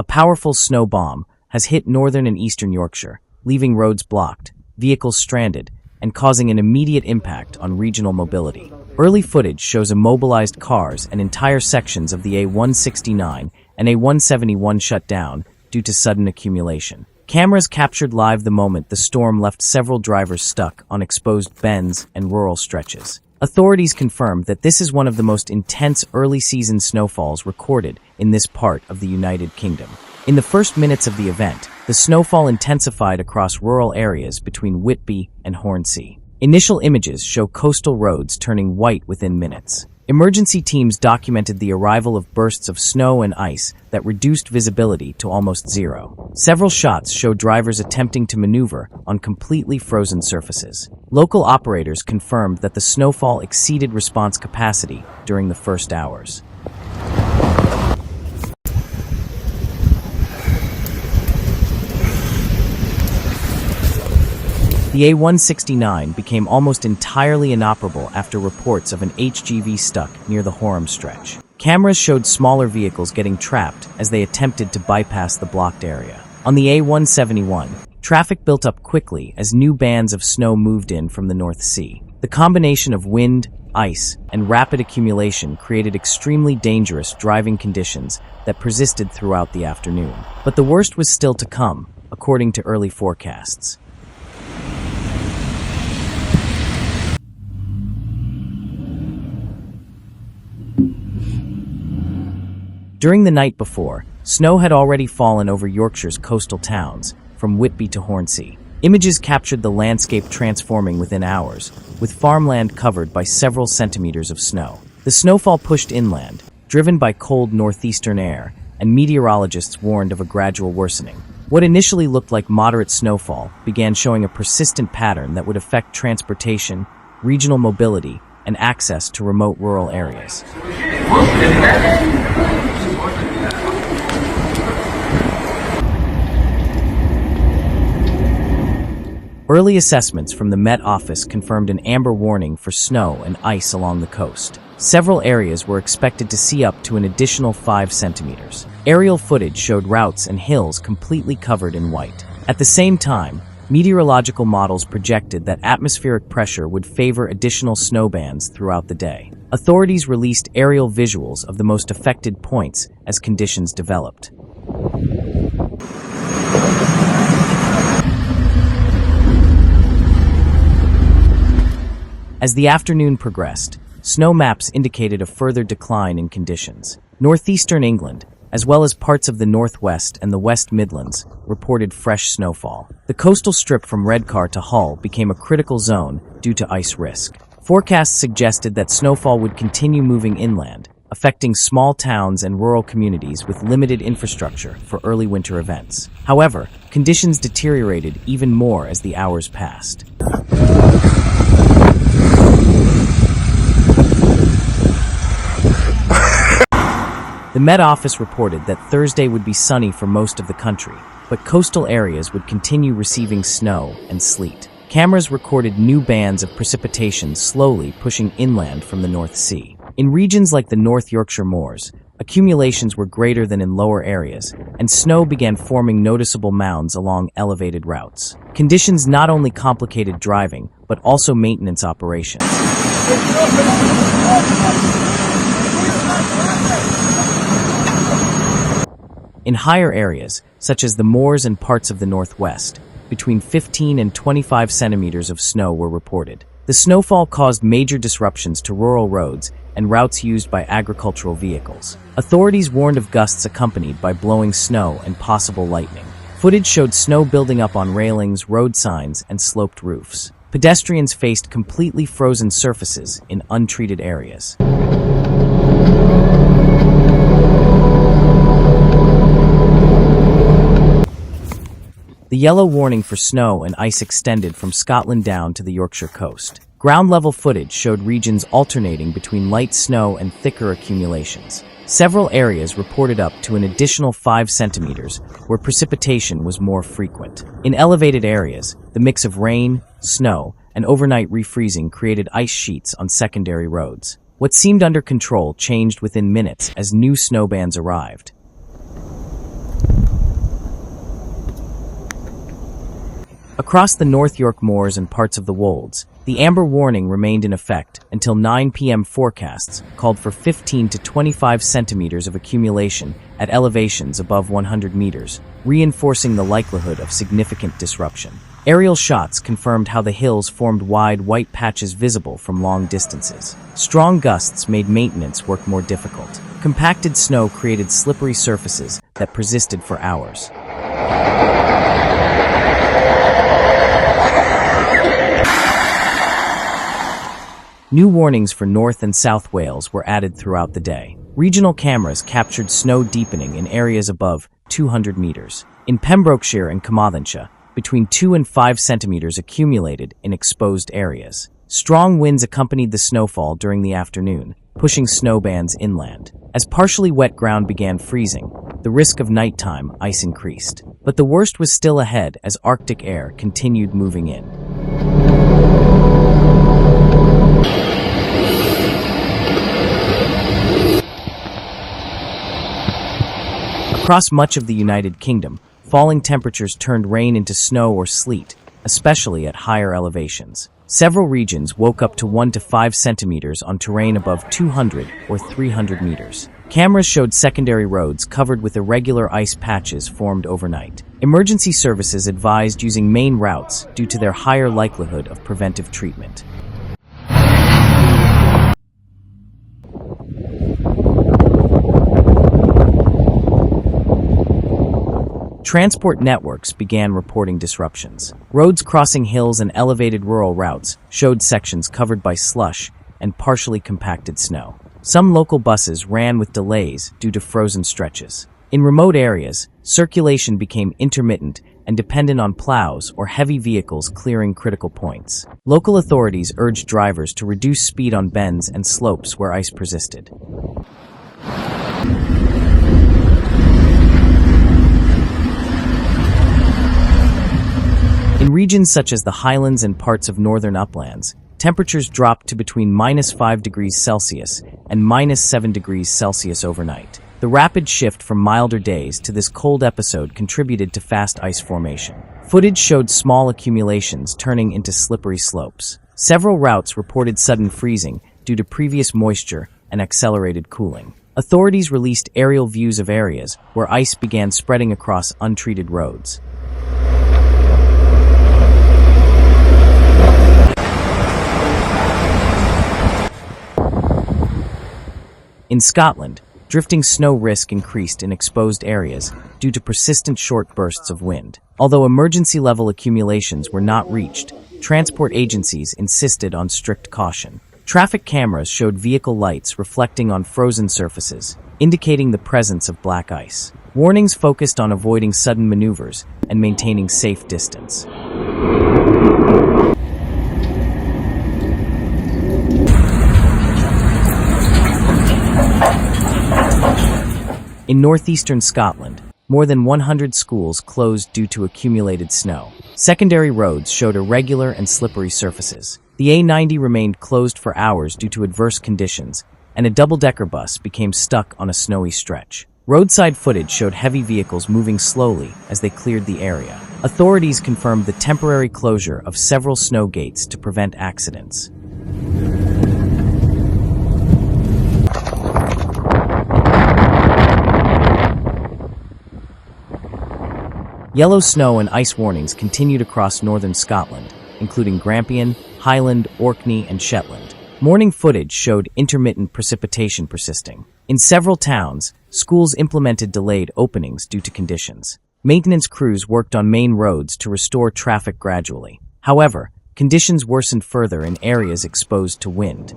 powerful snow bomb has hit northern and eastern Yorkshire, leaving roads blocked, vehicles stranded, and causing an immediate impact on regional mobility. Early footage shows immobilized cars and entire sections of the A169 and A171 shut down due to sudden accumulation. Cameras captured live the moment the storm left several drivers stuck on exposed bends and rural stretches. Authorities confirmed that this is one of the most intense early-season snowfalls recorded in this part of the United Kingdom. In the first minutes of the event, the snowfall intensified across rural areas between Whitby and Hornsea. Initial images show coastal roads turning white within minutes. Emergency teams documented the arrival of bursts of snow and ice that reduced visibility to almost zero. Several shots show drivers attempting to maneuver on completely frozen surfaces. Local operators confirmed that the snowfall exceeded response capacity during the first hours. The A169 became almost entirely inoperable after reports of an HGV stuck near the Horham stretch. Cameras showed smaller vehicles getting trapped as they attempted to bypass the blocked area. On the A171, traffic built up quickly as new bands of snow moved in from the North Sea. The combination of wind, ice, and rapid accumulation created extremely dangerous driving conditions that persisted throughout the afternoon. But the worst was still to come, according to early forecasts. During the night before, snow had already fallen over Yorkshire's coastal towns, from Whitby to Hornsea. Images captured the landscape transforming within hours, with farmland covered by several centimeters of snow. The snowfall pushed inland, driven by cold northeastern air, and meteorologists warned of a gradual worsening. What initially looked like moderate snowfall began showing a persistent pattern that would affect transportation, regional mobility, and access to remote rural areas. Early assessments from the Met Office confirmed an amber warning for snow and ice along the coast. Several areas were expected to see up to an additional 5 centimeters. Aerial footage showed routes and hills completely covered in white. At the same time, meteorological models projected that atmospheric pressure would favor additional snow bands throughout the day. Authorities released aerial visuals of the most affected points as conditions developed. As the afternoon progressed, snow maps indicated a further decline in conditions. Northeastern England, as well as parts of the Northwest and the West Midlands, reported fresh snowfall. The coastal strip from Redcar to Hull became a critical zone due to ice risk. Forecasts suggested that snowfall would continue moving inland, affecting small towns and rural communities with limited infrastructure for early winter events. However, conditions deteriorated even more as the hours passed. The Met Office reported that Thursday would be sunny for most of the country, but coastal areas would continue receiving snow and sleet. Cameras recorded new bands of precipitation slowly pushing inland from the North Sea. In regions like the North Yorkshire moors, accumulations were greater than in lower areas, and snow began forming noticeable mounds along elevated routes. Conditions not only complicated driving, but also maintenance operations. In higher areas, such as the moors and parts of the Northwest, between 15 and 25 centimeters of snow were reported. The snowfall caused major disruptions to rural roads and routes used by agricultural vehicles. Authorities warned of gusts accompanied by blowing snow and possible lightning. Footage showed snow building up on railings, road signs, and sloped roofs. Pedestrians faced completely frozen surfaces in untreated areas. The yellow warning for snow and ice extended from Scotland down to the Yorkshire coast. Ground-level footage showed regions alternating between light snow and thicker accumulations. Several areas reported up to an additional 5 centimeters, where precipitation was more frequent. In elevated areas, the mix of rain, snow, and overnight refreezing created ice sheets on secondary roads. What seemed under control changed within minutes as new snow bands arrived. Across the North York moors and parts of the Wolds, the amber warning remained in effect until 9 p.m. Forecasts called for 15 to 25 centimeters of accumulation at elevations above 100 meters, reinforcing the likelihood of significant disruption. Aerial shots confirmed how the hills formed wide white patches visible from long distances. Strong gusts made maintenance work more difficult. Compacted snow created slippery surfaces that persisted for hours. New warnings for North and South Wales were added throughout the day. Regional cameras captured snow deepening in areas above 200 meters. In Pembrokeshire and Carmarthenshire, between 2 and 5 centimeters accumulated in exposed areas. Strong winds accompanied the snowfall during the afternoon, pushing snow bands inland. As partially wet ground began freezing, the risk of nighttime ice increased. But the worst was still ahead as Arctic air continued moving in. Across much of the United Kingdom, falling temperatures turned rain into snow or sleet, especially at higher elevations. Several regions woke up to 1 to 5 centimeters on terrain above 200 or 300 meters. Cameras showed secondary roads covered with irregular ice patches formed overnight. Emergency services advised using main routes due to their higher likelihood of preventive treatment. Transport networks began reporting disruptions. Roads crossing hills and elevated rural routes showed sections covered by slush and partially compacted snow. Some local buses ran with delays due to frozen stretches. In remote areas, circulation became intermittent and dependent on plows or heavy vehicles clearing critical points. Local authorities urged drivers to reduce speed on bends and slopes where ice persisted. In regions such as the Highlands and parts of northern uplands, temperatures dropped to between -5 degrees Celsius and -7 degrees Celsius overnight. The rapid shift from milder days to this cold episode contributed to fast ice formation. Footage showed small accumulations turning into slippery slopes. Several routes reported sudden freezing due to previous moisture and accelerated cooling. Authorities released aerial views of areas where ice began spreading across untreated roads. In Scotland, drifting snow risk increased in exposed areas due to persistent short bursts of wind. Although emergency-level accumulations were not reached, transport agencies insisted on strict caution. Traffic cameras showed vehicle lights reflecting on frozen surfaces, indicating the presence of black ice. Warnings focused on avoiding sudden maneuvers and maintaining safe distance. In northeastern Scotland, more than 100 schools closed due to accumulated snow. Secondary roads showed irregular and slippery surfaces. The A90 remained closed for hours due to adverse conditions, and a double-decker bus became stuck on a snowy stretch. Roadside footage showed heavy vehicles moving slowly as they cleared the area. Authorities confirmed the temporary closure of several snow gates to prevent accidents. Yellow snow and ice warnings continued across northern Scotland, including Grampian, Highland, Orkney, and Shetland. Morning footage showed intermittent precipitation persisting. In several towns, schools implemented delayed openings due to conditions. Maintenance crews worked on main roads to restore traffic gradually. However, conditions worsened further in areas exposed to wind.